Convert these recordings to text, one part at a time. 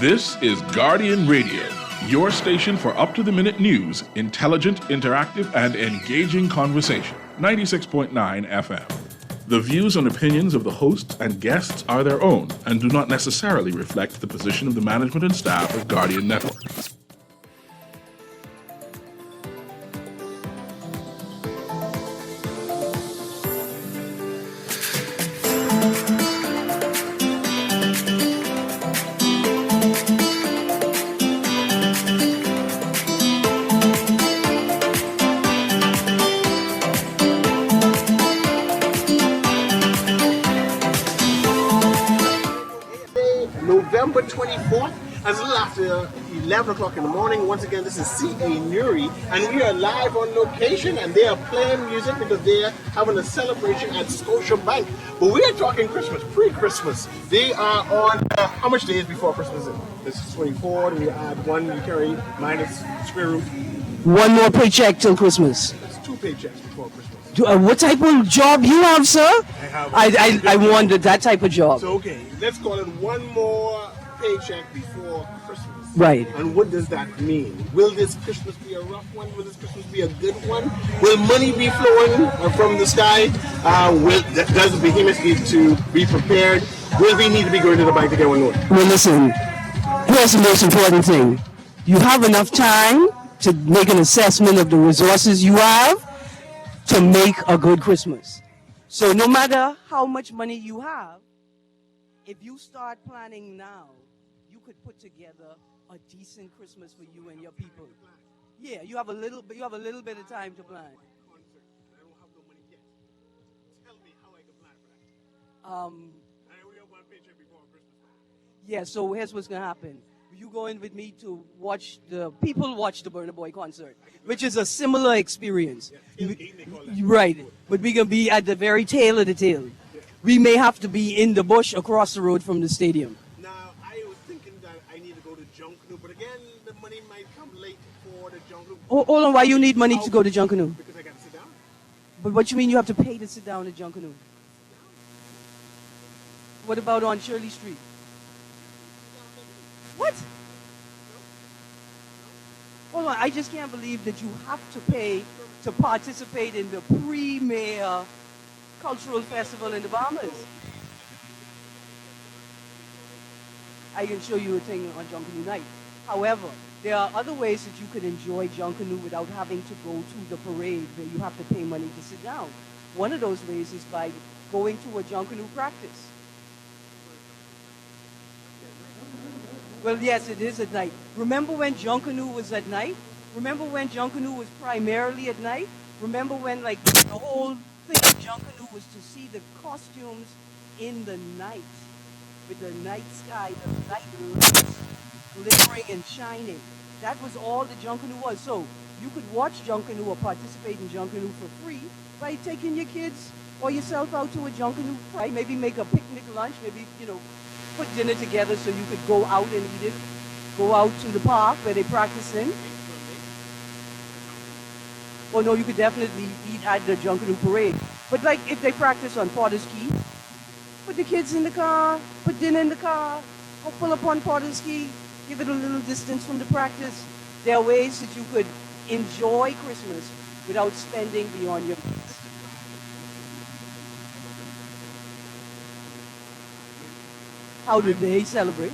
This is Guardian Radio, your station for up-to-the-minute news, intelligent, interactive, and engaging conversation. 96.9 FM. The views and opinions of the hosts and guests are their own and do not necessarily reflect the position of the management and staff of Guardian Network. November 24th, as little after 11 o'clock in the morning. Once again, this is CA Newry, and we are live on location, and they are playing music because they are having a celebration at Scotiabank. But we are talking Christmas, pre-Christmas. They are on, how much days before Christmas is? This is 24, we add one, you carry minus square root. One more paycheck till Christmas. It's 2 paychecks before Christmas. What type of job you have, sir? I wanted that type of job. So, okay, let's call it one more paycheck before Christmas. Right. And what does that mean? Will this Christmas be a rough one? Will this Christmas be a good one? Will money be flowing from the sky? Does the behemoth need to be prepared? Will we need to be going to the bank to get one more? Well, listen, here's the most important thing. You have enough time to make an assessment of the resources you have to make a good Christmas. So no matter how much money you have, if you start planning now, you could put together a decent Christmas for you and your people. Yeah, you have a little bit of time to plan. I don't have no money yet. Tell me how I can plan for that. I only have one paycheck before Christmas. Yeah, so here's what's gonna happen. You go in with me to watch the Burna Boy concert, which is a similar experience. Right, but we're gonna be at the very tail of the tail. We may have to be in the bush across the road from the stadium. Now, I was thinking that I need to go to Junkanoo, but again, the money might come late for the Junkanoo. Hold on, why you need money to go to Junkanoo? Because I got to sit down. But what you mean you have to pay to sit down at Junkanoo? What about on Shirley Street? What? Hold on, I just can't believe that you have to pay to participate in the premier cultural festival in the Bahamas. I can show you a thing on Junkanoo night. However, there are other ways that you could enjoy Junkanoo without having to go to the parade where you have to pay money to sit down. One of those ways is by going to a Junkanoo practice. Well, yes, it is at night. Remember when Junkanoo was at night? Remember when Junkanoo was primarily at night? Remember when, like, the whole thing of Junkanoo was to see the costumes in the night, with the night sky, the night lights glittering and shining. That was all the Junkanoo was. So you could watch Junkanoo or participate in Junkanoo for free by taking your kids or yourself out to a Junkanoo, right? Maybe make a picnic lunch, maybe, put dinner together so you could go out and eat it. Go out to the park where they practice in. Well, no, you could definitely eat at the Junkanoo parade. But like if they practice on Potter's Key, put the kids in the car, put dinner in the car, go pull up on Potter's Key, give it a little distance from the practice. There are ways that you could enjoy Christmas without spending beyond your means. How did they celebrate?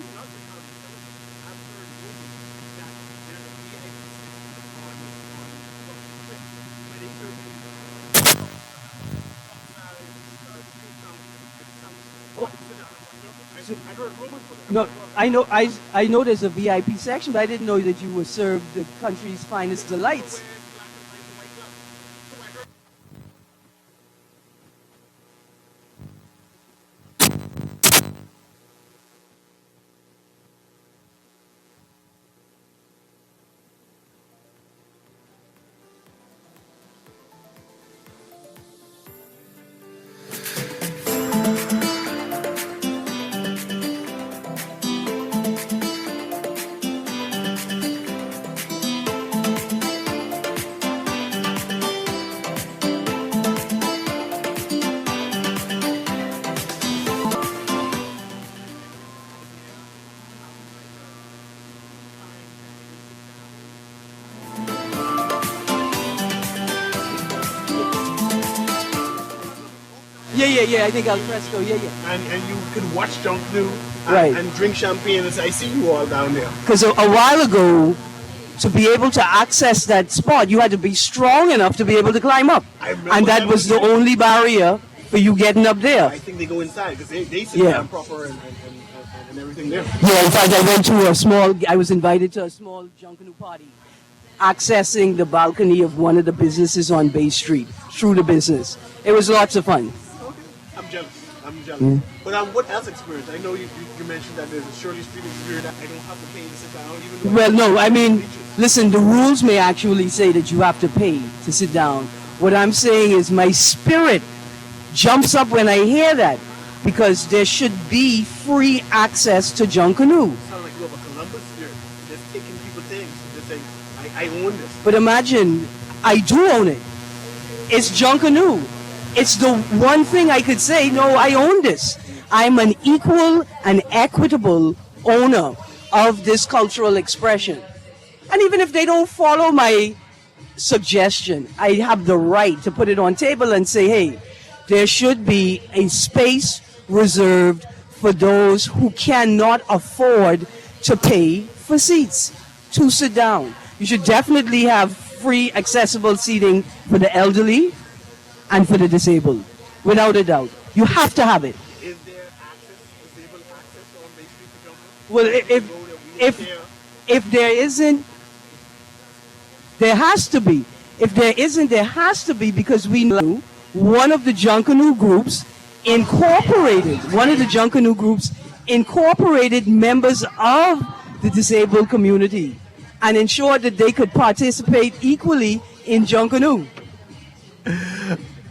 No, I know there's a VIP section, but I didn't know that you were served the country's finest delights. yeah. I think al fresco. Yeah, yeah. And you can watch Junkanoo Right. and drink champagne. And say, I see you all down there. Because a while ago, to be able to access that spot, you had to be strong enough to be able to climb up, I remember and that that was was- the only barrier for you getting up there. I think they go inside because they sit Yeah. down proper and everything there. Yeah, in fact, I was invited to a small Junkanoo party, accessing the balcony of one of the businesses on Bay Street through the business. It was lots of fun. Okay. I'm jealous. Mm. But what else experience? I know you mentioned that there's a Shirley Street experience that I don't have to pay to sit down. Even though Well, no, I mean, Bleachers. listen, the rules may actually say that you have to pay to sit down. What I'm saying is my spirit jumps up when I hear that, because there should be free access to Junkanoo. Sound like you have a Columbus spirit. Just taking people things. Just saying, I own this. But imagine, I do own it. It's Junkanoo. It's the one thing I could say, no, I own this. I'm an equal and equitable owner of this cultural expression. And even if they don't follow my suggestion, I have the right to put it on table and say, hey, there should be a space reserved for those who cannot afford to pay for seats to sit down. You should definitely have free accessible seating for the elderly and for the disabled, without a doubt. You have to have it. Is there access, disabled access on Bay Street for Junkanoo? Well, Go there, wheelchair. if there isn't, there has to be. If there isn't, there has to be, because we know one of the Junkanoo groups incorporated members of the disabled community and ensured that they could participate equally in Junkanoo.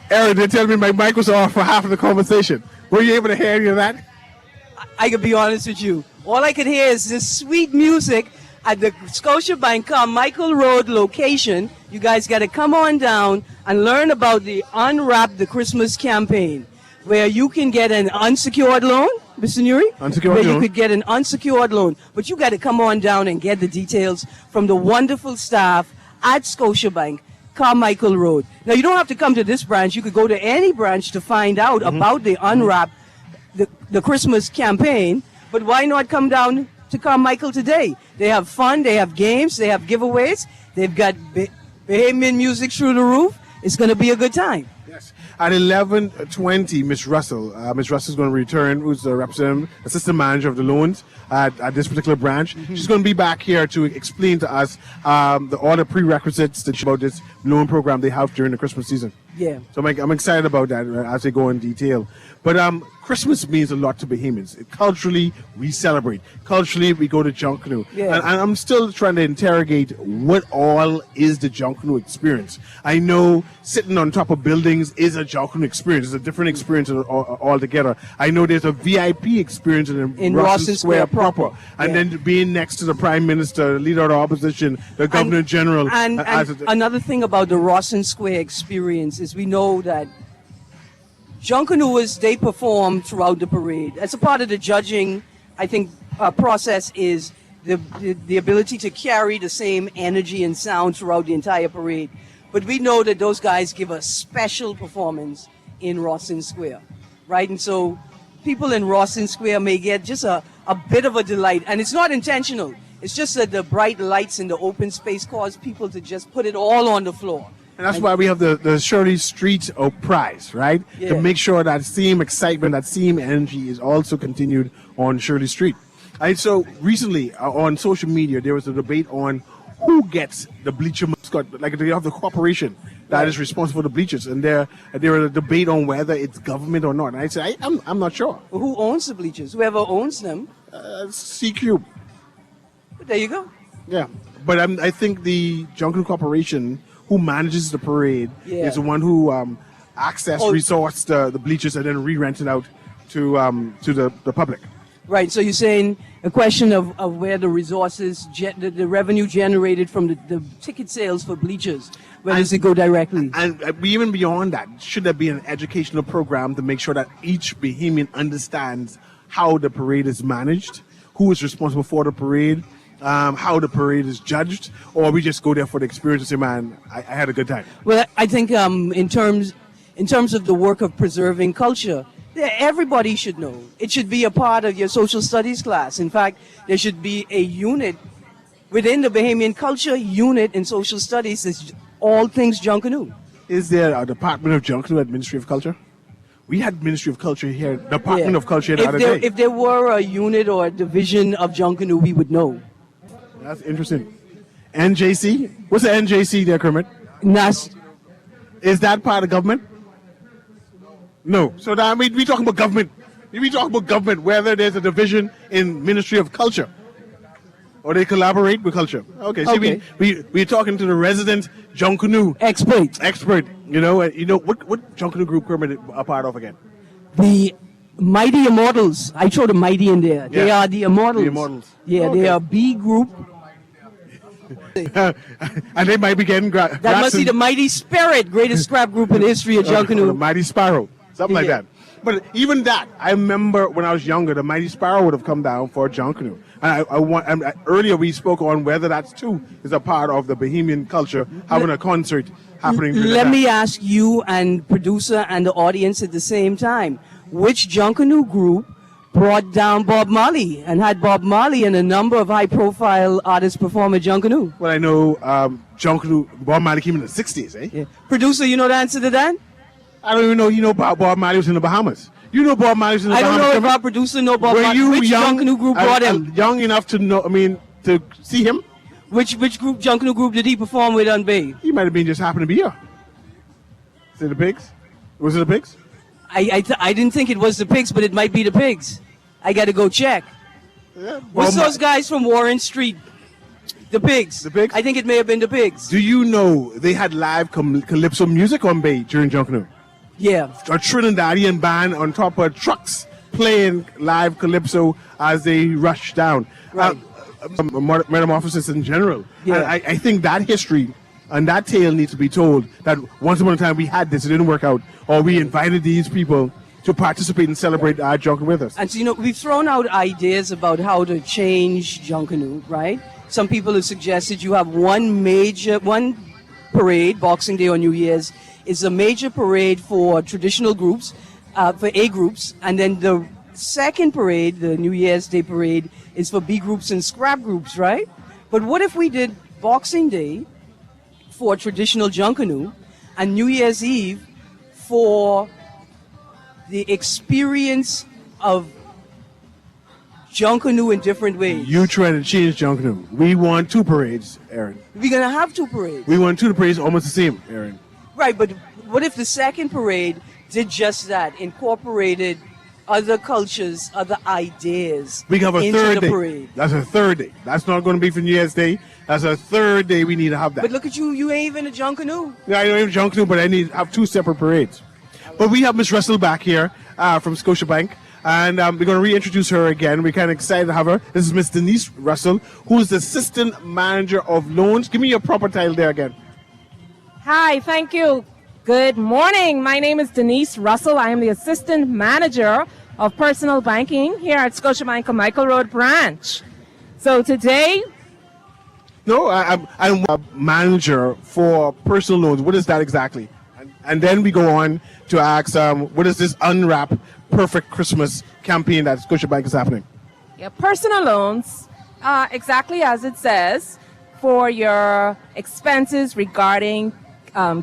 Aaron, they tell me my mic was off for half of the conversation. Were you able to hear any of that? I could be honest with you. All I could hear is this sweet music at the Scotiabank Carmichael Road location. You guys got to come on down and learn about the Unwrap the Christmas campaign, where you can get an unsecured loan, Mr. Newry? Unsecured where loan. you could get an unsecured loan. But you got to come on down and get the details from the wonderful staff at Scotiabank Carmichael Road. Now, you don't have to come to this branch. You could go to any branch to find out about the Unwrap the Christmas campaign. But why not come down to Carmichael today? They have fun, they have games, they have giveaways, they've got Bahamian music through the roof. It's going to be a good time. Yes. At 11:20, Ms. Russell. Ms. Russell is going to return, who's the representative, assistant manager of the loans at this particular branch. She's going to be back here to explain to us all the prerequisites about this loan program they have during the Christmas season. Yeah. So I'm excited about that as they go in detail. But Christmas means a lot to Bahamians. Culturally, we celebrate. Culturally, we go to Junkanoo. Yeah. And I'm still trying to interrogate what all is the Junkanoo experience. I know sitting on top of buildings is a Junkanoo experience. It's a different experience altogether. I know there's a VIP experience in Rawson Square proper. And Yeah. then being next to the Prime Minister, leader of the opposition, the Governor General. And as another thing about the Rawson Square experience is we know that Junkanooers, they perform throughout the parade. As a part of the judging, I think, process is the ability to carry the same energy and sound throughout the entire parade. But we know that those guys give a special performance in Rawson Square, right? And so people in Rawson Square may get just a bit of a delight. And it's not intentional. It's just that the bright lights in the open space cause people to just put it all on the floor. And that's why we have the Shirley Street Prize, right? Yeah. To make sure that same excitement, that same energy is also continued on Shirley Street. And so recently on social media, there was a debate on who gets the bleacher mascot. Like they have the corporation that is responsible for the bleachers, and there was a debate on whether it's government or not. And I said, I'm not sure. Well, who owns the bleachers? Whoever owns them. CQ. But there you go. Yeah, but I think the Junkanoo Corporation, who manages the parade, Yeah. is the one who resorts the bleachers and then re-rent it out to the public. Right, so you're saying a question of where the resources, the revenue generated from the ticket sales for bleachers, where does it go directly? And even beyond that, should there be an educational program to make sure that each Bahamian understands how the parade is managed, who is responsible for the parade, how the parade is judged, or we just go there for the experience and say, man, I had a good time. Well, I think in terms in terms of the work of preserving culture, everybody should know. It should be a part of your social studies class. In fact, there should be a unit within the Bahamian culture unit in social studies that's all things Junkanoo. Is there a Department of Junkanoo at Ministry of Culture? We had Ministry of Culture here, Department of Culture the other day. If there were a unit or a division of Junkanoo, we would know. That's interesting. NJC? What's the NJC there, Kermit? Is that part of government? No. So now we talking about government. We talking about government, whether there's a division in Ministry of Culture. Or they collaborate with culture. Okay. See, we're talking to the resident Junkanoo expert. You know what Junkanoo group Kermit a part of again? The Mighty Immortals. I throw the Mighty in there. They are the Immortals. The Immortals. Yeah, they are B group. And they might be getting that must be the Mighty Spirit, greatest scrap group in the history of Junkanoo. The Mighty Sparrow, something like that. But even that, I remember when I was younger, the Mighty Sparrow would have come down for Junkanoo. And earlier we spoke on whether that's too is a part of the Bahamian culture, having a concert happening. Let me ask you and producer and the audience at the same time, which Junkanoo group brought down Bob Marley and had Bob Marley and a number of high-profile artists perform at Junkanoo? Well, I know Junkanoo, Bob Marley came in the 60s, eh? Yeah. Producer, you know the answer to that? I don't even know Bob Marley was in the Bahamas. You know Bob Marley was in the Bahamas. I don't know if our producer know Bob Marley. Were you which young, Junkanoo group brought him? Young enough to know, to see him? Which group, Junkanoo group, did he perform with on Bay? He might have been just happened to be here. Is it the Pigs? Was it the Pigs? I didn't think it was the Pigs, but it might be the Pigs. I got to go check. Yeah, What's those guys from Warren Street? The Pigs. The Pigs? I think it may have been the Pigs. Do you know they had live calypso music on Bay during Junkanoo? Yeah. A Trinidadian band on top of trucks playing live calypso as they rush down. Right. Metamorphosis in general. Yeah. And I think that history and that tale needs to be told, that once upon a time we had this, it didn't work out, or we invited these people to participate and celebrate our Junkanoo with us. And so, we've thrown out ideas about how to change Junkanoo, right? Some people have suggested you have one parade, Boxing Day or New Year's, is a major parade for traditional groups, for A groups, and then the second parade, the New Year's Day parade, is for B groups and scrap groups, right? But what if we did Boxing Day for traditional Junkanoo and New Year's Eve for the experience of Junkanoo in different ways? You trying to change Junkanoo. We want two parades, Aaron. We're going to have two parades. We want two parades almost the same, Aaron. Right, but what if the second parade did just that, incorporated other cultures, other ideas we have a into third the day. parade? That's a third day. That's not going to be for New Year's Day. That's a third day we need to have that. But look at you, you ain't even a Junkanoo. Yeah, I don't even Junkanoo, but I need to have two separate parades. But we have Miss Russell back here from Scotiabank, and we're going to reintroduce her again. We're kind of excited to have her. This is Miss Denise Russell, who is the Assistant Manager of Loans. Give me your proper title there again. Hi, thank you. Good morning. My name is Denise Russell. I am the Assistant Manager of Personal Banking here at Scotiabank Michael Road Branch. So today... No, I'm a manager for personal loans. What is that exactly? And then we go on to ask, what is this Unwrap Perfect Christmas campaign that Scotiabank is happening? Yeah, personal loans, exactly as it says, for your expenses regarding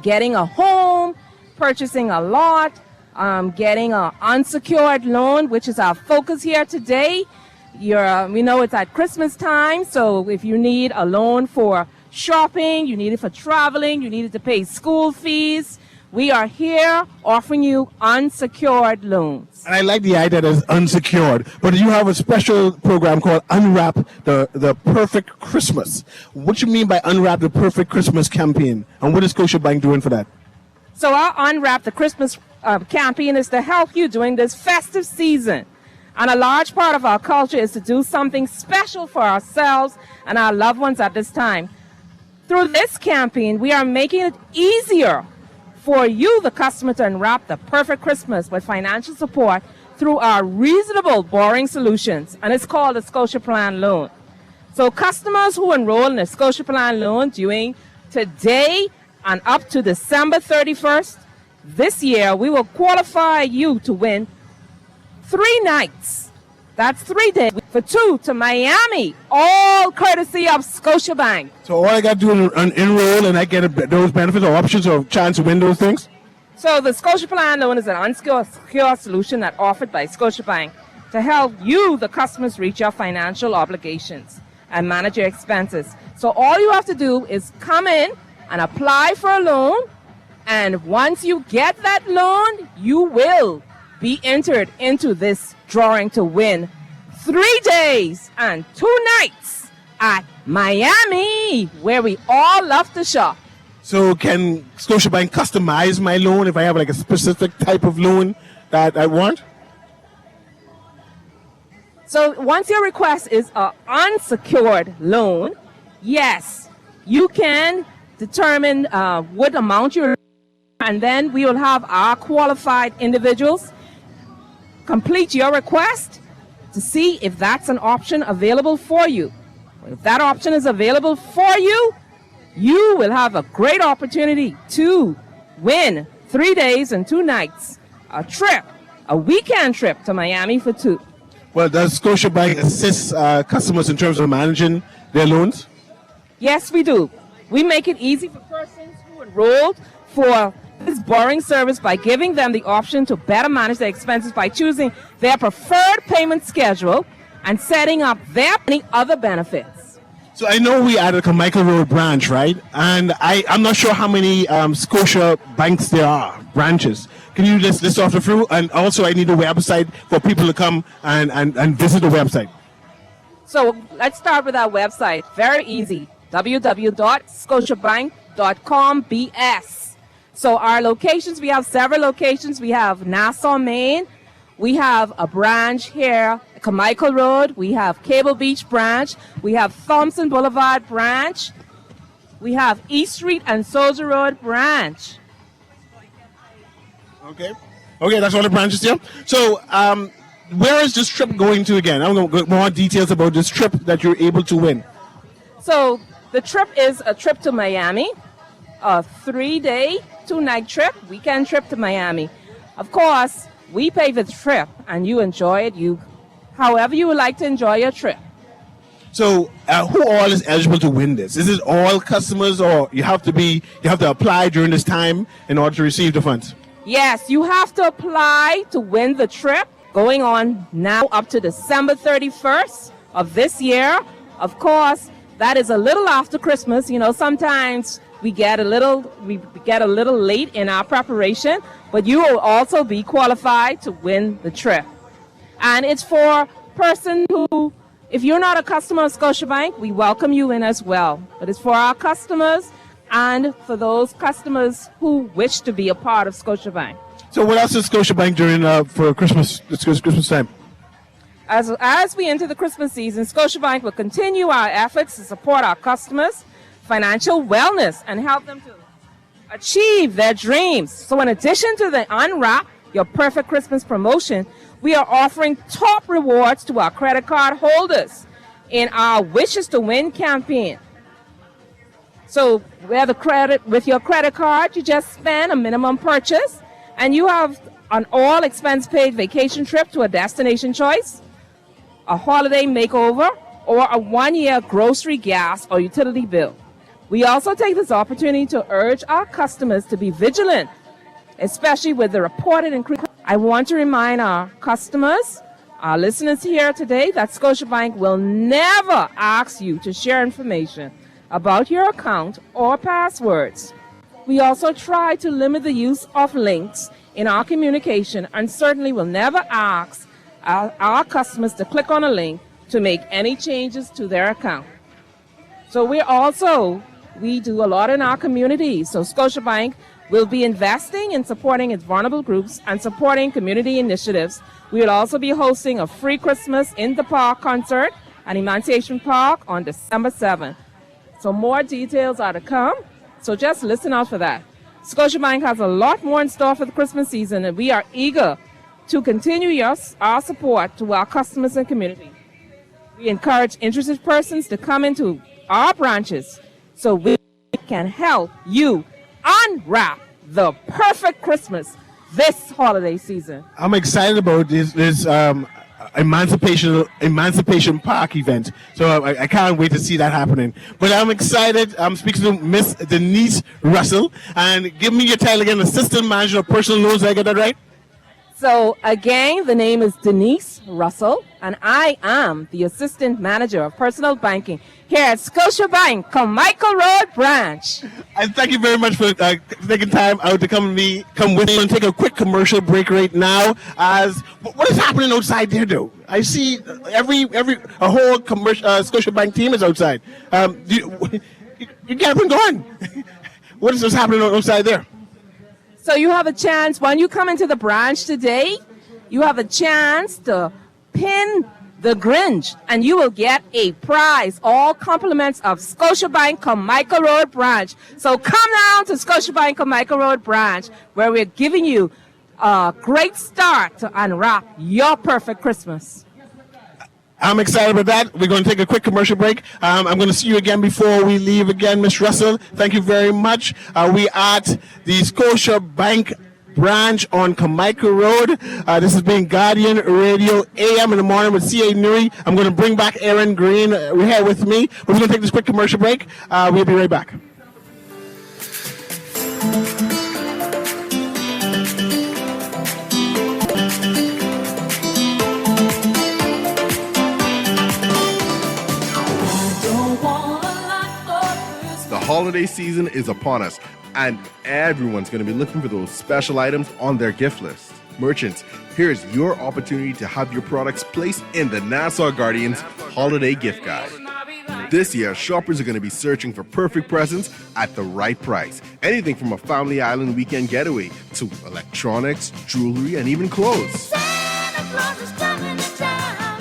getting a home, purchasing a lot, getting an unsecured loan, which is our focus here today. We know it's at Christmas time, so if you need a loan for shopping, you need it for traveling, you need it to pay school fees, we are here offering you unsecured loans. And I like the idea that it's unsecured, but you have a special program called Unwrap the Perfect Christmas. What do you mean by Unwrap the Perfect Christmas campaign? And what is Scotiabank doing for that? So our Unwrap the Christmas campaign is to help you during this festive season. And a large part of our culture is to do something special for ourselves and our loved ones at this time. Through this campaign, we are making it easier for you, the customer, to unwrap the perfect Christmas with financial support through our reasonable borrowing solutions, and it's called the Scotia Plan Loan. So customers who enroll in the Scotia Plan Loan during today and up to December 31st this year we will qualify you to win 3 nights. That's 3 days for 2 to Miami, all courtesy of Scotiabank. So all I got to do is enroll and I get those benefits or options or chance to win those things? So the Scotia Plan loan is an unsecured solution that offered by Scotiabank to help you, the customers, reach your financial obligations and manage your expenses. So all you have to do is come in and apply for a loan, and once you get that loan, you will be entered into this drawing to win 3 days and 2 nights at Miami, where we all love to shop. So can Scotiabank customize my loan if I have like a specific type of loan that I want? So once your request is an unsecured loan, yes, you can determine what amount you're, and then we will have our qualified individuals complete your request to see if that's an option available for you. If that option is available for you, you will have a great opportunity to win 3 days and 2 nights, a weekend trip to Miami for 2. Well, does Scotiabank assist customers in terms of managing their loans? Yes, we do. We make it easy for persons who enrolled for this borrowing service by giving them the option to better manage their expenses by choosing their preferred payment schedule and setting up their many other benefits. So I know we added a Michael Road branch, right? And I'm not sure how many Scotia banks there are, branches. Can you list off the few? And also I need a website for people to come and visit the website. So let's start with our website. Very easy. www.scotiabank.com BS. So our locations, we have several locations. We have Nassau, Maine. We have a branch here, Carmichael Road. We have Cable Beach branch. We have Thompson Boulevard branch. We have East Street and Soldier Road branch. Okay, that's all the branches here. So where is this trip going to again? I'm going to get more details about this trip that you're able to win. So the trip is a trip to Miami, a 3-day, 2-night trip, weekend trip to Miami. Of course, we pay for the trip, and you enjoy it. However you would like to enjoy your trip. So, who all is eligible to win this? Is it all customers, or you have to apply during this time in order to receive the funds? Yes, you have to apply to win the trip, going on now up to December 31st of this year. Of course, that is a little after Christmas. You know, sometimes we get a little late in our preparation, but you will also be qualified to win the trip. And it's for a person who, if you're not a customer of Scotiabank, we welcome you in as well. But it's for our customers and for those customers who wish to be a part of Scotiabank. So what else is Scotiabank doing for Christmas? It's Christmas time. As we enter the Christmas season, Scotiabank will continue our efforts to support our customers' financial wellness and help them to achieve their dreams. So in addition to the Unwrap Your Perfect Christmas promotion, we are offering top rewards to our credit card holders in our Wishes to Win campaign. So with your credit card, you just spend a minimum purchase and you have an all expense paid vacation trip to a destination choice, a holiday makeover, or a 1-year grocery, gas, or utility bill. We also take this opportunity to urge our customers to be vigilant, especially with the reported increase. I want to remind our customers, our listeners here today, that Scotiabank will never ask you to share information about your account or passwords. We also try to limit the use of links in our communication and certainly will never ask our customers to click on a link to make any changes to their account. So we do a lot in our community. So Scotiabank will be investing in supporting its vulnerable groups and supporting community initiatives. We will also be hosting a free Christmas in the Park concert at Emancipation Park on December 7th. So more details are to come, so just listen out for that. Scotiabank has a lot more in store for the Christmas season, and we are eager to continue our support to our customers and community. We encourage interested persons to come into our branches so we can help you unwrap the perfect Christmas this holiday season. I'm excited about this Emancipation Park event. So I can't wait to see that happening. But I'm excited. I'm speaking to Miss Denise Russell. And give me your title again, Assistant Manager of Personal Loans. Did I get that right? So again, the name is Denise Russell, and I am the Assistant Manager of Personal Banking here at Scotiabank, Carmichael Road branch. And thank you very much for taking time out to come with me and take a quick commercial break right now. As what is happening outside there, though? I see a whole commercial Scotiabank team is outside. You get up and going. What is happening outside there? So you have a chance, when you come into the branch today, you have a chance to pin the Grinch, and you will get a prize, all compliments of Scotiabank Carmichael Road branch. So come down to Scotiabank Carmichael Road branch, where we're giving you a great start to unwrap your perfect Christmas. I'm excited about that. We're going to take a quick commercial break. I'm going to see you again before we leave again, Miss Russell. Thank you very much. We at the Scotiabank branch on Carmichael Road. This is being Guardian Radio AM in the morning with CA Newry. I'm going to bring back Aaron Green. We're here with me. We're going to take this quick commercial break. We'll be right back. The holiday season is upon us, and everyone's going to be looking for those special items on their gift list. Merchants, here's your opportunity to have your products placed in the Nassau Guardian's Holiday Gift Guide. This year, shoppers are going to be searching for perfect presents at the right price. Anything from a family island weekend getaway to electronics, jewelry, and even clothes.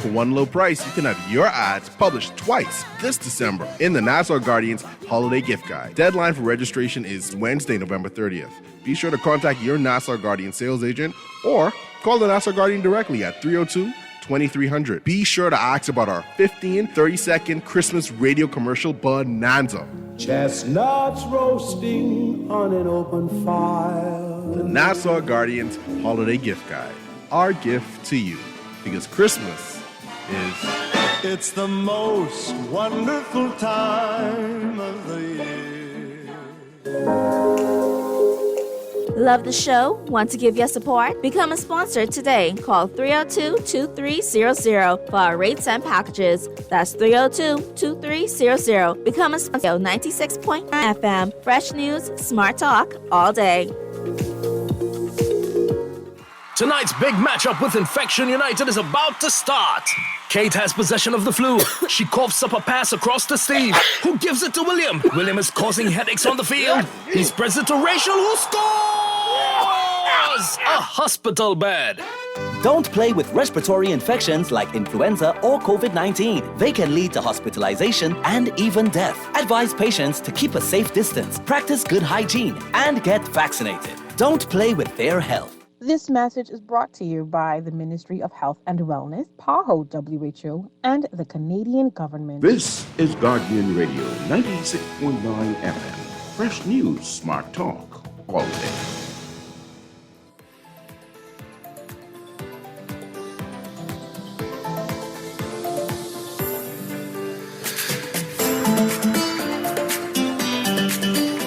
For one low price, you can have your ads published twice this December in the Nassau Guardian's Holiday Gift Guide. Deadline for registration is Wednesday, November 30th. Be sure to contact your Nassau Guardian sales agent or call the Nassau Guardian directly at 302-2300. Be sure to ask about our 30-second Christmas radio commercial bonanza. Chestnuts roasting on an open fire. The Nassau Guardian's Holiday Gift Guide. Our gift to you. Because Christmas is... It's the most wonderful time of the year. Love the show? Want to give your support? Become a sponsor today. Call 302-2300 for our rates and packages. That's 302-2300. Become a sponsor. 96.9 FM. Fresh news, smart talk, all day. Tonight's big matchup with Infection United is about to start. Kate has possession of the flu. She coughs up a pass across to Steve, who gives it to William. William is causing headaches on the field. He spreads it to Rachel, who scores a hospital bed. Don't play with respiratory infections like influenza or COVID-19. They can lead to hospitalization and even death. Advise patients to keep a safe distance, practice good hygiene, and get vaccinated. Don't play with their health. This message is brought to you by the Ministry of Health and Wellness, PAHO WHO, and the Canadian government. This is Guardian Radio, 96.9 FM. Fresh news, smart talk, all day.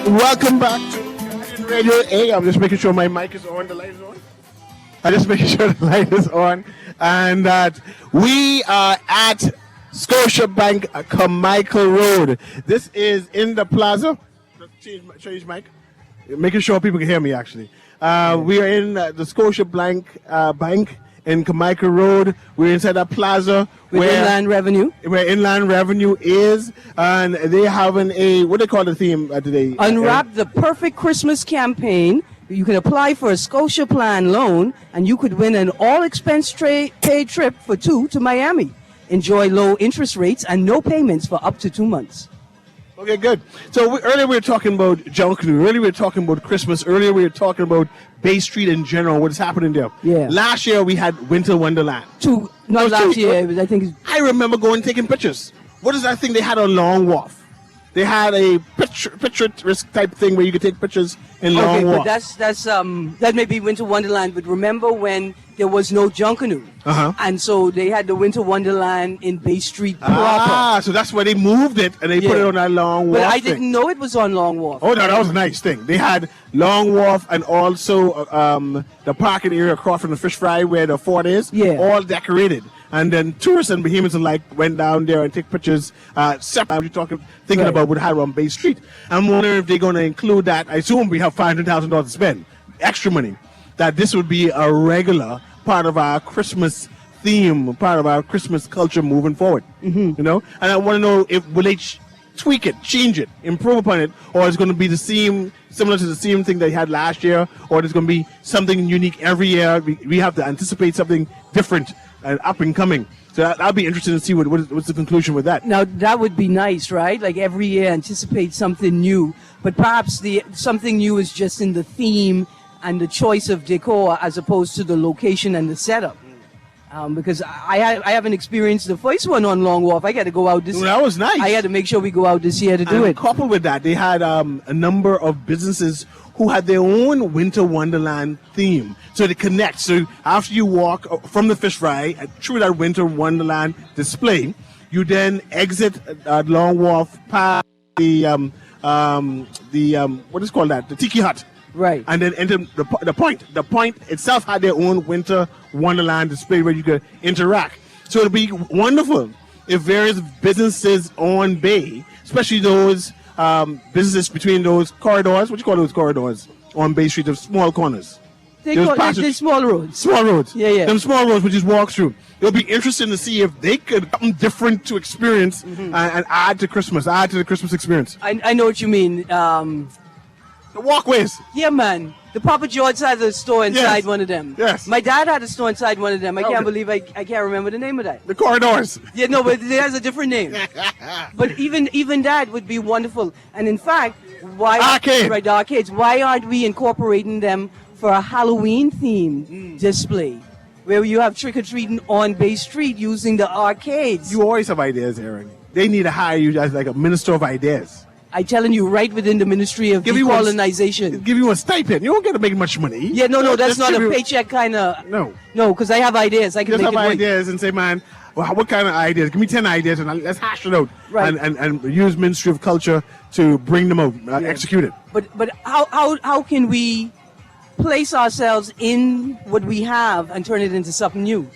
Welcome back to Guardian Radio A. I'm just making sure my mic is on, the light is on. I'm just making sure the light is on. And that we are at Scotiabank Carmichael Road. This is in the plaza. Change mic. Making sure people can hear me, actually. We are in the Scotiabank Bank in Carmichael Road. We're inside that plaza With Inland Revenue. Where Inland Revenue is. And they're having a, what do they call the theme today? Unwrap the Perfect Christmas campaign. You can apply for a Scotia Plan loan, and you could win an all-expense paid trip for two to Miami. Enjoy low interest rates and no payments for up to 2 months. Okay, good. So earlier we were talking about Junkanoo. Earlier we were talking about Christmas. Earlier we were talking about Bay Street in general, what's happening there. Yeah. Last year we had Winter Wonderland. Not last year. I think I remember going and taking pictures. What is that thing they had on Long Wharf? they had a picture risk type thing where you could take pictures in long but walks. that may be Winter Wonderland. But remember when there was no Junkanoo, and so they had the Winter Wonderland in Bay Street proper. So that's where they moved it and they put it on that Long Wharf But I thing. didn't know it was on Long Wharf. Oh, no, that was a nice thing. They had Long Wharf and also the parking area across from the fish fry where the fort is, all decorated. And then tourists and Bohemians alike went down there and take pictures separate. You're thinking about what had on Bay Street. I'm wondering if they're going to include that. I assume we have $500,000 to spend, extra money, that this would be a regular part of our Christmas theme, part of our Christmas culture moving forward. You know, and I want to know if will they tweak it, change it, improve upon it, or it's going to be the same, similar to the same thing they had last year, or there's going to be something unique every year. We have to anticipate something different and up and coming. So that'll be interesting to see what's the conclusion with that. Now that would be nice, right? Like every year anticipate something new, but perhaps something new is just in the theme and the choice of decor as opposed to the location and the setup. Because I haven't experienced the first one on Long Wharf. I got to go out this year. That was nice. I had to make sure we go out this year to do it. Coupled with that, they had a number of businesses who had their own Winter Wonderland theme. So they connect. So after you walk from the fish fry through that Winter Wonderland display, you then exit Long Wharf past the what is called that? The Tiki Hut. Right. And then enter the point. The point itself had their own Winter Wonderland display where you could interact. So it'd be wonderful if various businesses on Bay, especially those businesses between those corridors, what do you call those corridors on Bay Street, those small corners? They're small roads. Small roads. Yeah. Them small roads we just walk through. It'll be interesting to see if they could something different to experience and add to Christmas, add to the Christmas experience. I know what you mean. The walkways. Yeah, man. The Papa George had a store inside one of them. Yes. My dad had a store inside one of them. I can't believe I can't remember the name of that. The corridors. Yeah, no, but it has a different name. But even that would be wonderful. And in fact, why the arcades? Why aren't we incorporating them for a Halloween themed display where you have trick or treating on Bay Street using the arcades? You always have ideas, Aaron. They need to hire you as like a minister of ideas. I'm telling you, right within the Ministry of Decolonization. Give you a stipend. You don't get to make much money. Yeah, no, that's not a paycheck kind of. No, because I have ideas. I can just make have it ideas and say, man, well, what kind of ideas? Give me 10 ideas and let's hash it out. Right. And use Ministry of Culture to bring them out, execute it. But how can we place ourselves in what we have and turn it into something new?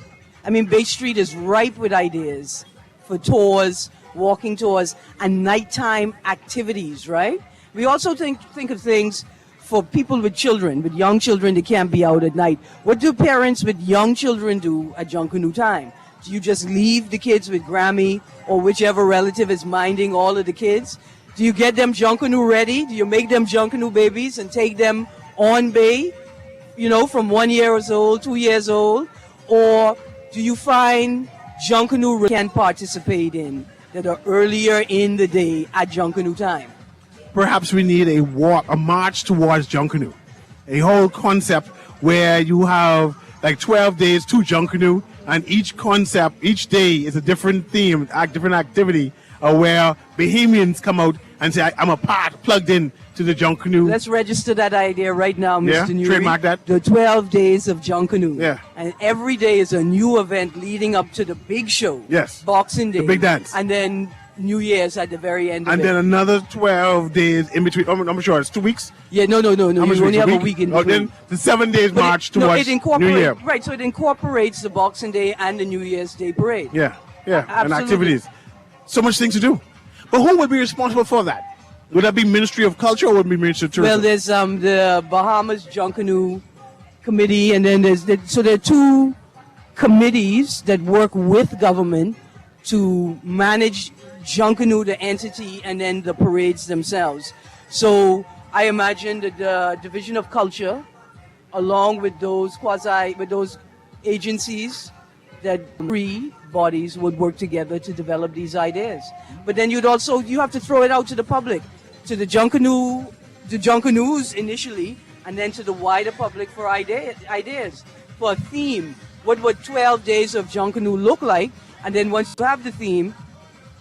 I mean, Bay Street is ripe with ideas for tours, walking tours, and nighttime activities, right? We also think of things for people with children, with young children that can't be out at night. What do parents with young children do at Junkanoo time? Do you just leave the kids with Grammy or whichever relative is minding all of the kids? Do you get them Junkanoo ready? Do you make them Junkanoo babies and take them on Bay, from 1 year old, 2 years old? Or do you find Junkanoo can participate in that are earlier in the day at Junkanoo time? Perhaps we need a march towards Junkanoo. A whole concept where you have like 12 days to Junkanoo, and each day is a different theme, different activity, where Bahamians come out and say, I'm plugged in to the Junkanoo. Let's register that idea right now, Mr. Newry. Trademark that. The 12 days of Junkanoo. Yeah. And every day is a new event leading up to the big show. Yes. Boxing Day. The big dance. And then New Year's at the very end of and it. then another 12 days in between. I'm sure it's 2 weeks. Yeah, no. You only have a week in between. Then the 7 days march towards New Year. Right, so it incorporates the Boxing Day and the New Year's Day parade. Yeah, and Absolutely. activities. So much things to do. But who would be responsible for that? Would that be Ministry of Culture or would it be Ministry of Tourism? Well, there's the Bahamas Junkanoo Committee, and then there are two committees that work with government to manage Junkanoo, the entity, and then the parades themselves. So I imagine that the Division of Culture, along with those agencies, that three bodies would work together to develop these ideas. But then you have to throw it out to the public, to the Junkanoos initially, and then to the wider public for ideas, for a theme. What would 12 days of Junkanoo look like? And then once you have the theme,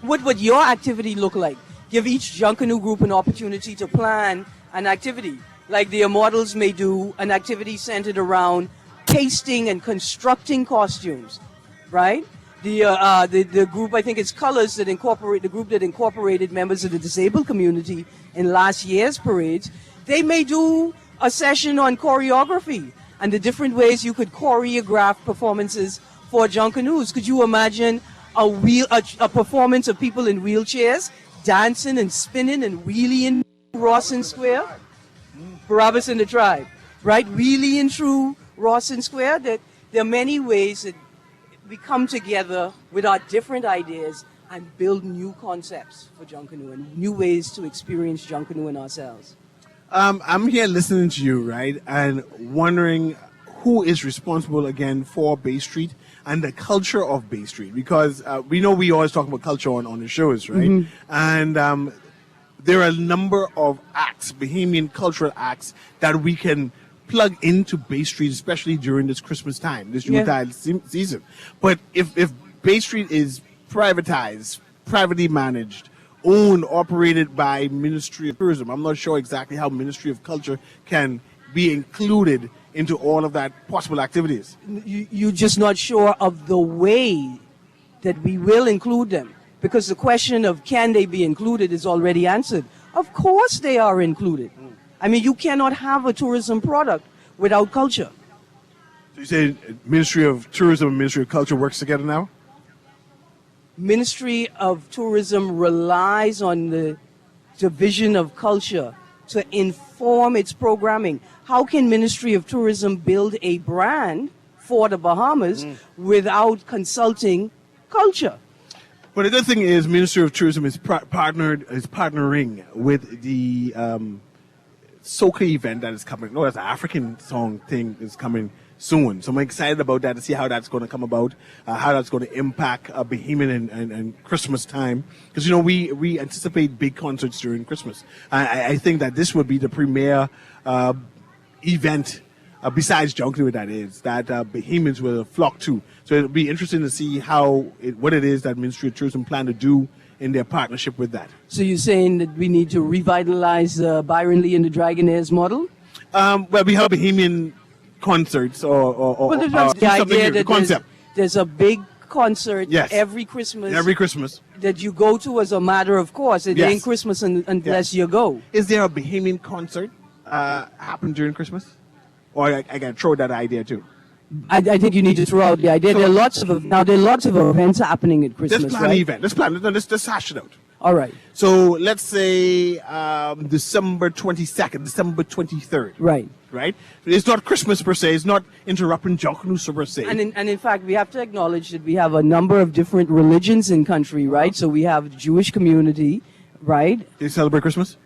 what would your activity look like? give each Junkanoo group an opportunity to plan an activity. Like the Immortals may do an activity centered around pasting and constructing costumes, right? The group, I think it's Colors, the group that incorporated members of the disabled community in last year's parades, they may do a session on choreography and the different ways you could choreograph performances for Junkanoos. Could you imagine a performance of people in wheelchairs dancing and spinning and wheeling Rawson Square? Barabbas and the Tribe, right? Wheeling through Rawson Square. That there are many ways that we come together with our different ideas and build new concepts for Junkanoo and new ways to experience Junkanoo in ourselves. I'm here listening to you, right, and wondering who is responsible again for Bay Street and the culture of Bay Street, because we know we always talk about culture on the shows, right? And there are a number of acts, Bahamian cultural acts, that we can plug into Bay Street, especially during this Christmas time, this Yuletide season. But if Bay Street is privatized, privately managed, owned, operated by Ministry of Tourism, I'm not sure exactly how Ministry of Culture can be included into all of that possible activities. You're just not sure of the way that we will include them, because the question of can they be included is already answered. Of course they are included. I mean, you cannot have a tourism product without culture. So you say Ministry of Tourism and Ministry of Culture works together now? Ministry of Tourism relies on the Division of Culture to inform its programming. How can Ministry of Tourism build a brand for the Bahamas without consulting culture? But the good thing is Ministry of Tourism is partnering with the soca event that is coming. No, that's an African song thing is coming soon. So I'm excited about that to see how that's going to come about, how that's going to impact Bahamian and Christmas time. Because, you know, we anticipate big concerts during Christmas. I think that this would be the premier event, besides Junkanoo that is, that Bahamians will flock to. So it'll be interesting to see what it is that Ministry of Tourism plan to do in their partnership with that. So you're saying that we need to revitalize Byron Lee and the Dragonaires model? Well, we have Bahamian concerts or the idea that concept. There's a big concert Yes. every Christmas. Every Christmas. That you go to as a matter of course. It Yes. ain't Christmas unless you go. Is there a Bahamian concert happen during Christmas? Or I can throw that idea too. I think you need to throw out the idea. There are lots of events happening at Christmas. Let's plan right? an event. Let's hash it out. All right. So let's say December 22nd, December 23rd. Right. Right? It's not Christmas per se. It's not interrupting Junkanoo per se. And in fact, we have to acknowledge that we have a number of different religions in country, right? So we have the Jewish community, right? They celebrate Christmas?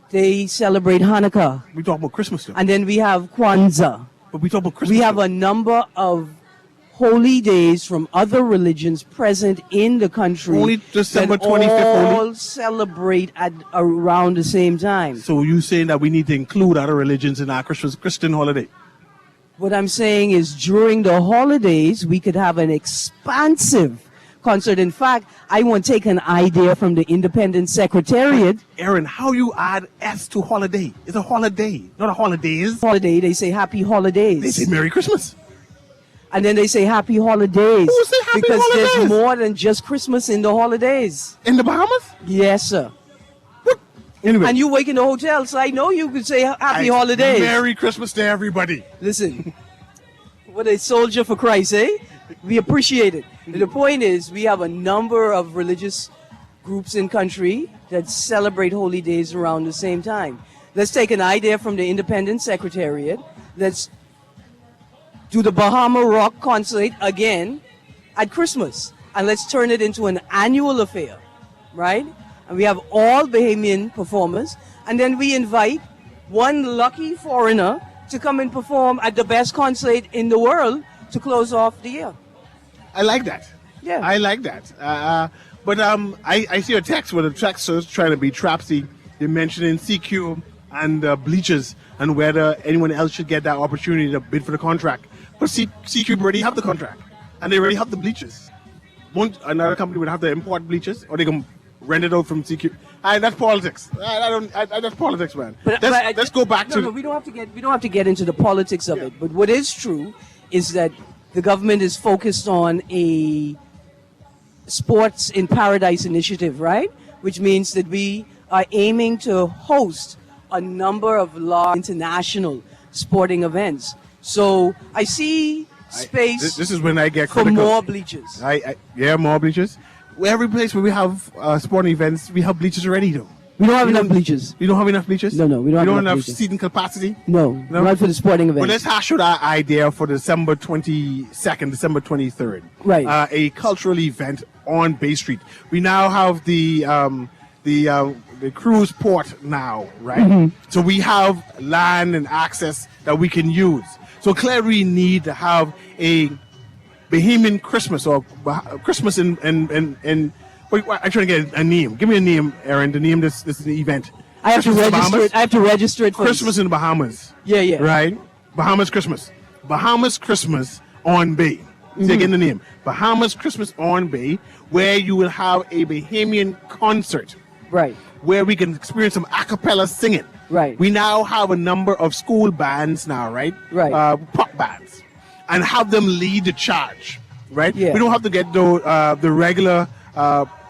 They celebrate Hanukkah. We talk about Christmas though. And then we have Kwanzaa. But we talk about Christmas. We have though. a number of holy days from other religions present in the country. Only December that 25th all celebrate at around the same time. So you saying that we need to include other religions in our Christian holiday? What I'm saying is during the holidays, we could have an expansive concert. In fact, I want to take an idea from the Independent Secretariat. Aaron, how you add S to holiday? It's a holiday, not a holidays. Holiday, they say happy holidays. They say Merry Christmas. And then they say happy holidays. Who say happy because holidays? there's more than just Christmas in the holidays. In the Bahamas? Yes, sir. What? Anyway. And you wake in the hotel, so I know you could say happy holidays. Merry Christmas to everybody. Listen, what a soldier for Christ, eh? We appreciate it. The point is, we have a number of religious groups in country that celebrate holy days around the same time. Let's take an idea from the Independent Secretariat. Let's do the Bahama Rock concert again at Christmas. And let's turn it into an annual affair, right? And we have all Bahamian performers. And then we invite one lucky foreigner to come and perform at the best concert in the world to close off the year. I like that. Yeah. I like that. But I see a text where the texter's trying to be trapsy. They're mentioning CQ and bleachers and whether anyone else should get that opportunity to bid for the contract. But CQ already have the contract and they already have the bleachers. Won't another company would have to import bleachers, or they can rented out from CQ. That's politics. That's politics, man. But Let's go back to. No, we don't have to get into the politics of it. But what is true is that the government is focused on a Sports in Paradise initiative, right? Which means that we are aiming to host a number of large international sporting events. So I see space. This is when I get for critical. more bleachers. More bleachers. Every place where we have sporting events, we have bleachers already, though. We don't have enough bleachers. We don't have enough bleachers? No, we don't have enough enough bleachers. seating capacity? No, not for the sporting events. But let's hash out our idea for December 22nd, December 23rd. Right. A cultural event on Bay Street. We now have the cruise port now, right? Mm-hmm. So we have land and access that we can use. So clearly we need to have a Bahamian Christmas or Christmas in wait, I'm trying to get a name. Give me a name, Aaron, to name this event. I have to register it. I have to register it. Christmas in the Bahamas. Yeah. Right? Bahamas Christmas. Bahamas Christmas on Bay. So again, the name. Bahamas Christmas on Bay, where you will have a Bahamian concert. Right. Where we can experience some a cappella singing. Right. We now have a number of school bands now, right? Right. Pop bands. And have them lead the charge, right? Yeah. We don't have to get the regular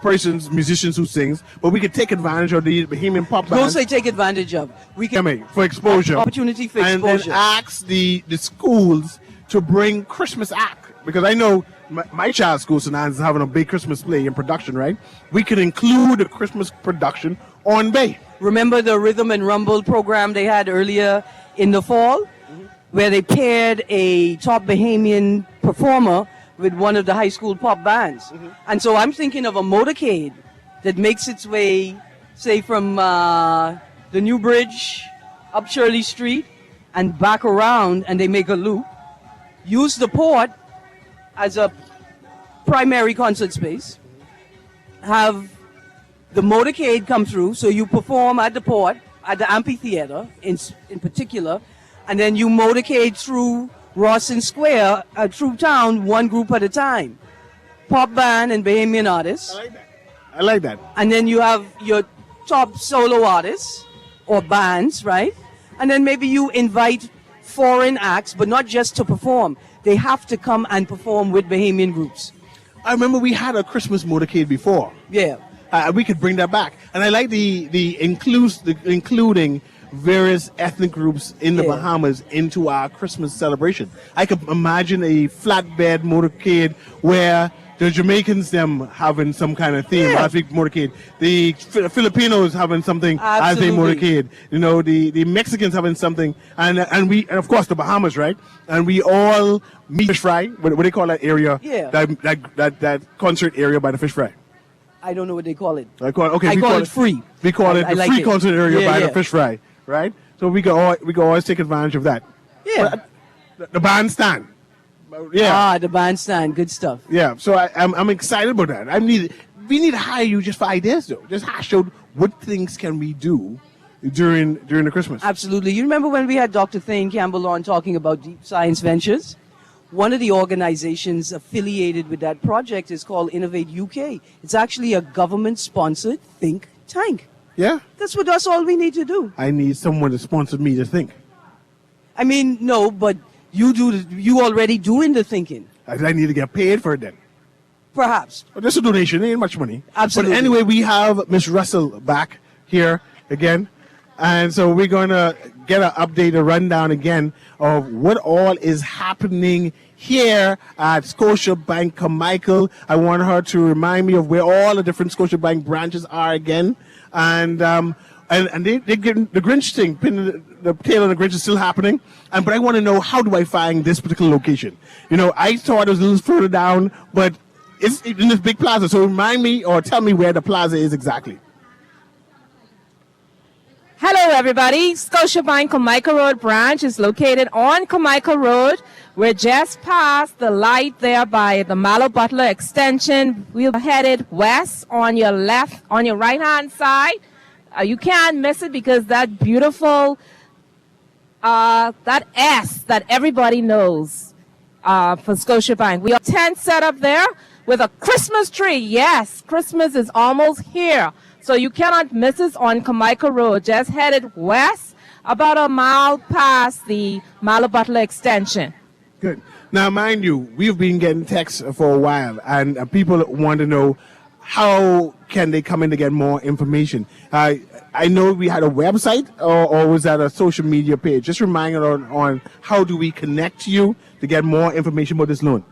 persons, musicians who sings, but we can take advantage of the Bahamian pop bands. Those they take advantage of. We can For exposure. Opportunity for and exposure. then ask the schools to bring Christmas act. Because I know my child's school, St. Anne's, is having a big Christmas play in production, right? We can include a Christmas production on Bay. Remember the Rhythm and Rumble program they had earlier in the fall? Where they paired a top Bahamian performer with one of the high school pop bands. And so I'm thinking of a motorcade that makes its way, say, from the New Bridge up Shirley Street and back around, and they make a loop. Use the port as a primary concert space. Have the motorcade come through, so you perform at the port, at the amphitheater in particular, and then you motorcade through Rawson Square, through town, one group at a time. Pop band and Bahamian artists. I like that. And then you have your top solo artists or bands, right? And then maybe you invite foreign acts, but not just to perform. They have to come and perform with Bahamian groups. I remember we had a Christmas motorcade before. Yeah. We could bring that back. And I like the including various ethnic groups in the Bahamas into our Christmas celebration. I could imagine a flatbed motorcade where the Jamaicans them having some kind of theme, as we motorcade. The Filipinos having something as they motorcade. You know, the Mexicans having something, and of course the Bahamas, right? And we all meet fish fry. What do they call that area? Yeah. That concert area by the fish fry. I don't know what they call it. I call it free. We call it the like free it. concert area by the fish fry, right? So we can always take advantage of that. Yeah. The bandstand. Yeah. The bandstand. Good stuff. Yeah. So I'm excited about that. We need to hire you just for ideas, though. Just hash out what things can we do during the Christmas. Absolutely. You remember when we had Dr. Thane Campbell on talking about Deep Science Ventures? One of the organizations affiliated with that project is called Innovate UK. It's actually a government-sponsored think tank. Yeah? That's all we need to do. I need someone to sponsor me to think. I mean, no, but you already doing the thinking. I need to get paid for it then. Perhaps. Well, just a donation, ain't much money. Absolutely. But anyway, we have Miss Russell back here again. And so we're going to get an update, a rundown again of what all is happening here at Scotiabank Carmichael. I want her to remind me of where all the different Scotiabank branches are again. And they get the Grinch thing, the tail on the Grinch is still happening. But I want to know, how do I find this particular location? You know, I thought it was a little further down, but it's in this big plaza. So remind me or tell me where the plaza is exactly. Hello, everybody. Scotiabank Carmichael Road branch is located on Carmichael Road. We're just past the light there by the Mallow Butler extension. We're headed west on your left, on your right-hand side. You can't miss it because that beautiful, that S that everybody knows for Scotiabank. We have tent set up there. with a Christmas tree. Yes, Christmas is almost here. So you cannot miss us on Carmichael Road. Just headed west, about a mile past the Malo Butler extension. Good. Now, mind you, we've been getting texts for a while, and people want to know how can they come in to get more information. I know we had a website, or was that a social media page? Just remind us on how do we connect to you to get more information about this loan.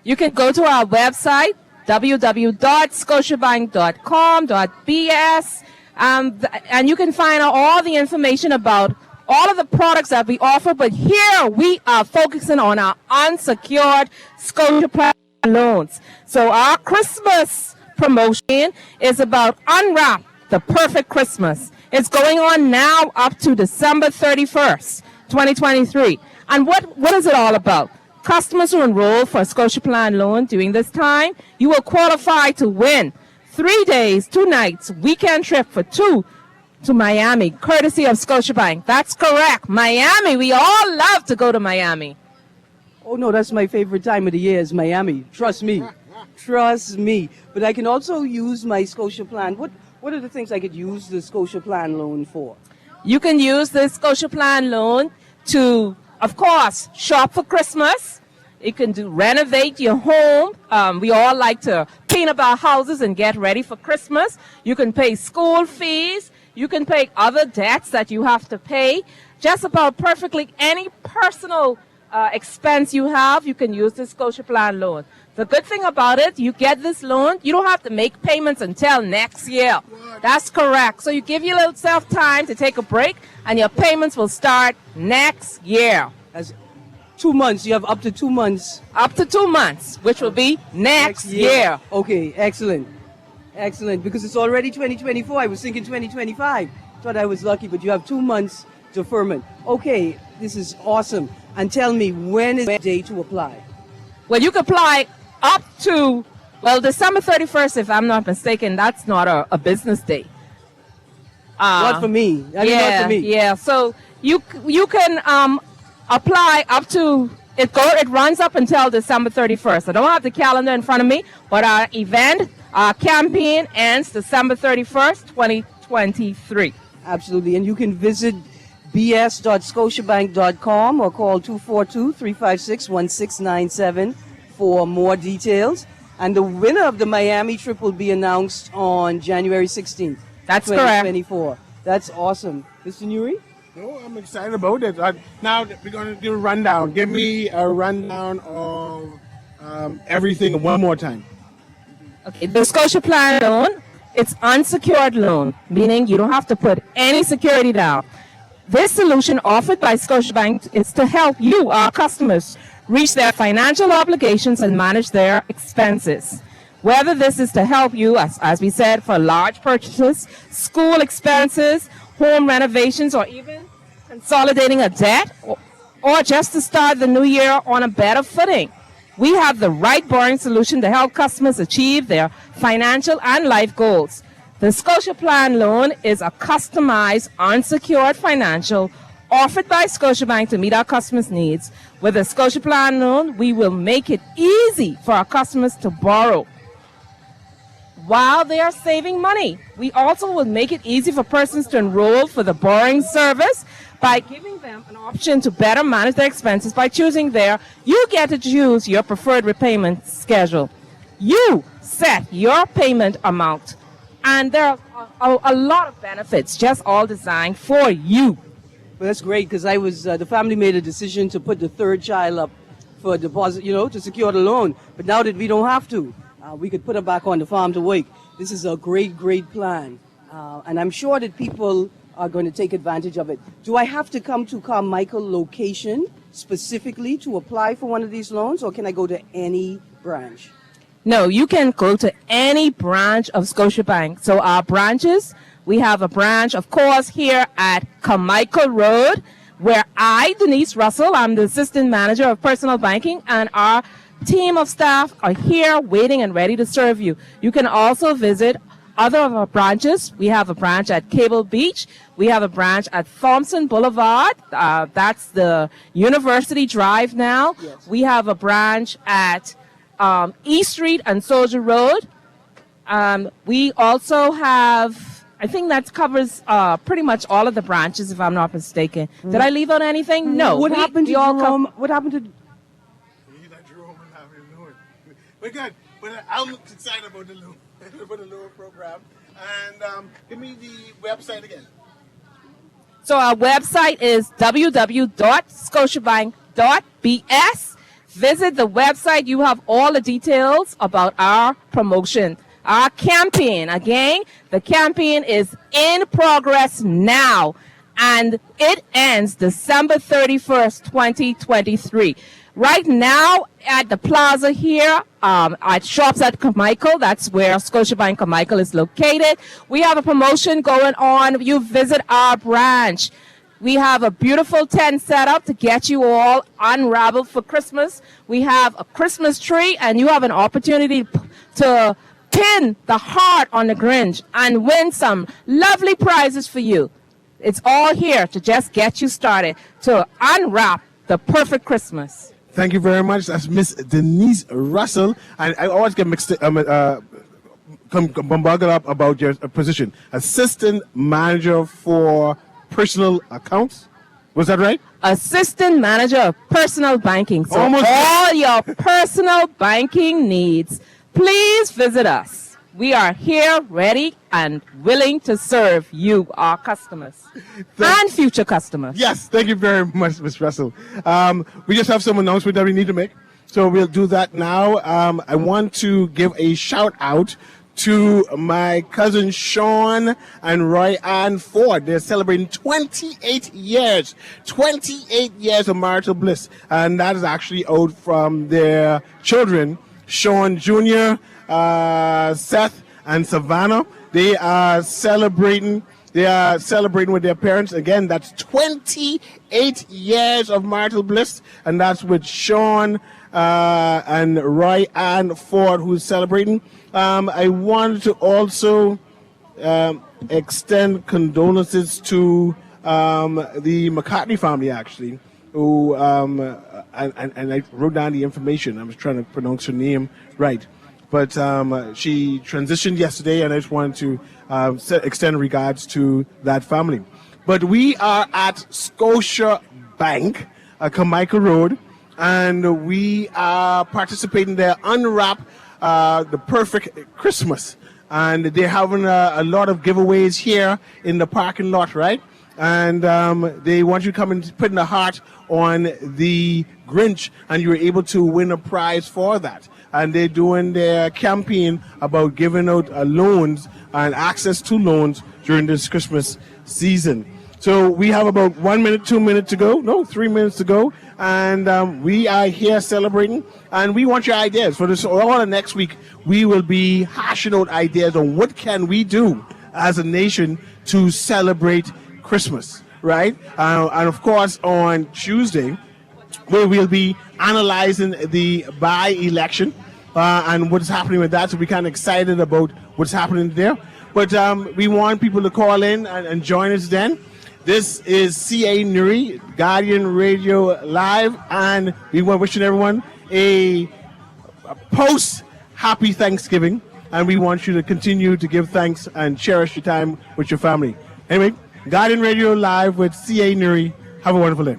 You can go to our website, www.scotiabank.com.bs, and you can find out all the information about all of the products that we offer. But here we are focusing on our unsecured Scotia loans. So our Christmas promotion is about Unwrap the Perfect Christmas. It's going on now up to December 31st, 2023. And what is it all about? Customers who enroll for a Scotia Plan loan during this time, you will qualify to win 3 days, 2 nights, weekend trip for 2 to Miami, courtesy of Scotiabank. That's correct. Miami. We all love to go to Miami. Oh, no, that's my favorite time of the year is Miami. Trust me. Trust me. But I can also use my Scotia Plan. What are the things I could use the Scotia Plan loan for? You can use the Scotia Plan loan to, of course, shop for Christmas. You can renovate your home. We all like to clean up our houses and get ready for Christmas. You can pay school fees. You can pay other debts that you have to pay. Just about perfectly any personal expense you have, you can use the Scotia Plan loan. The good thing about it, you get this loan, you don't have to make payments until next year. That's correct. So you give yourself time to take a break, and your payments will start next year. As 2 months. You have up to 2 months. Up to 2 months, which will be next year. Okay, excellent. Excellent. Because it's already 2024. I was thinking 2025. Thought I was lucky, but you have 2 months deferment. Okay, this is awesome. And tell me, when is the day to apply? Well, you can apply up to, December 31st, if I'm not mistaken. That's not a business day. Not for me. Not for me. Yeah, so you can apply up to, it runs up until December 31st. I don't have the calendar in front of me, but our campaign ends December 31st, 2023. Absolutely. And you can visit bs.scotiabank.com or call 242-356-1697 for more details. And the winner of the Miami trip will be announced on January 16th. That's 2024. correct. That's awesome. Mr. Newry? No, I'm excited about it. Now we're going to do a rundown. Give me a rundown of everything one more time. Okay, the Scotia Plan loan, it's unsecured loan, meaning you don't have to put any security down. This solution offered by Scotiabank is to help you, our customers, reach their financial obligations and manage their expenses. Whether this is to help you, as we said, for large purchases, school expenses, home renovations, or even consolidating a debt, or just to start the new year on a better footing. We have the right borrowing solution to help customers achieve their financial and life goals. The Scotia Plan loan is a customized, unsecured financial offered by Scotiabank to meet our customers' needs. With the Scotia Plan loan, we will make it easy for our customers to borrow while they are saving money. We also will make it easy for persons to enroll for the borrowing service by giving them an option to better manage their expenses by choosing you get to choose your preferred repayment schedule. You set your payment amount. And there are a lot of benefits, just all designed for you. Well, that's great, because the family made a decision to put the third child up for a deposit, to secure the loan. But now that we don't have to, we could put her back on the farm to work. This is a great, great plan. And I'm sure that people are going to take advantage of it. Do I have to come to Carmichael location specifically to apply for one of these loans, or can I go to any branch? No, you can go to any branch of Scotiabank. So our branches, we have a branch, of course, here at Carmichael Road, where Denise Russell, I'm the Assistant Manager of Personal Banking, and our team of staff are here waiting and ready to serve you. You can also visit other of our branches. We have a branch at Cable Beach. We have a branch at Thompson Boulevard. That's the University Drive now. Yes. We have a branch at East Street and Soldier Road. We also have, I think that covers pretty much all of the branches, if I'm not mistaken. Did I leave out anything? No. What happened to Jerome? What happened to? We're good. But I'm excited about the Lower program. And give me the website again. So our website is www.scotiabank.bs. Visit the website. You have all the details about our promotion, our campaign. Again, the campaign is in progress now, and it ends December 31st, 2023. Right now at the plaza here, at Shops at Carmichael, that's where Scotiabank Carmichael is located. We have a promotion going on. You visit our branch. We have a beautiful tent set up to get you all unraveled for Christmas. We have a Christmas tree, and you have an opportunity to pin the heart on the Grinch and win some lovely prizes for you. It's all here to just get you started to unwrap the perfect Christmas. Thank you very much. That's Miss Denise Russell. And I always get bombarded up about your position. Assistant Manager for Personal Accounts. Was that right? Assistant Manager of Personal Banking. So Almost all your personal banking needs, please visit us. We are here, ready and willing to serve you, our customers, and future customers. Yes, thank you very much, Ms. Russell. We just have some announcement that we need to make, so we'll do that now. I want to give a shout out to my cousin Sean and Roy Ann Ford. They're celebrating 28 years of marital bliss, and that is actually out from their children, Sean Jr., Seth and Savannah. They are celebrating with their parents. Again, that's 28 years of marital bliss, and that's with Sean and Roy Ann Ford, who's celebrating. I wanted to also extend condolences to the McCartney family, actually, who and I wrote down the information. I was trying to pronounce her name right. But she transitioned yesterday, and I just wanted to extend regards to that family. But we are at Scotia Bank, Carmichael Road, and we are participating there, Unwrap the Perfect Christmas. And they're having a lot of giveaways here in the parking lot, right? And they want you to come and put in the heart on the Grinch, and you're able to win a prize for that. And they're doing their campaign about giving out loans and access to loans during this Christmas season. So we have about 1 minute, 2 minutes to go. No, 3 minutes to go. And we are here celebrating. And we want your ideas. For this all of next week, we will be hashing out ideas on what can we do as a nation to celebrate Christmas, right? And of course, on Tuesday, where we'll be analyzing the by-election and what's happening with that. So we're kind of excited about what's happening there. But we want people to call in and join us then. This is CA Newry, Guardian Radio Live, and we want wishing everyone a post-happy Thanksgiving, and we want you to continue to give thanks and cherish your time with your family. Anyway, Guardian Radio Live with CA Newry. Have a wonderful day.